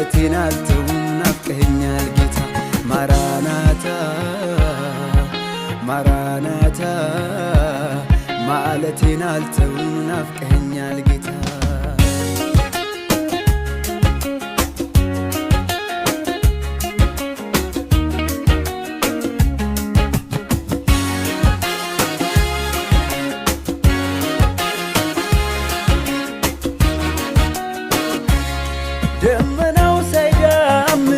ማለቴን አልተውም ናፍቀኸኛል ጌታ ማራናታ ማራናታ ማለቴን አልተውም ናፍቀኸኛል ጌታ ደመናው ሳይዳምን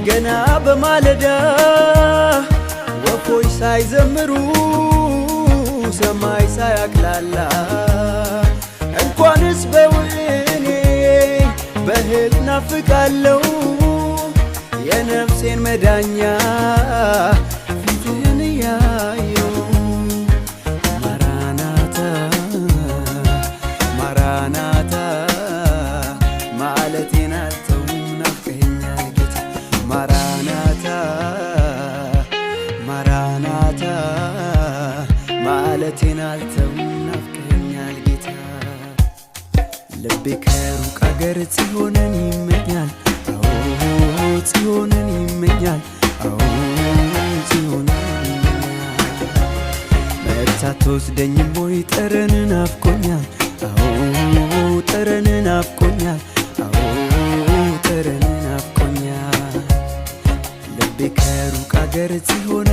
ገና በማለዳ ወፎች ሳይዘምሩ ሰማይ ሳያቅላላ እንኳንስ በውኔ በህል ናፍቃለው የነፍሴን መዳኛ ፊትህን እያየው ማራናታ ማራናታ ማለቴን አልተውም ናፍቀኸኛል ጌታ ማራናታ ማራናታ ማለቴን አልተውም ናፍቀኸኛል ጌታ ልቤ ከሩቅ አገር ጽዮንን ይመኛል አዎ ጽዮንን ይመኛል አዎ ጽዮንን ይመኛል መጥታ ትወስደኝም ወይ ጠረን ናፍቆኛል አዎ ጠረን ናፍቆኛል ጠረን ናፍቆኛል ልቤ ከሩቅ አገር ጽዮን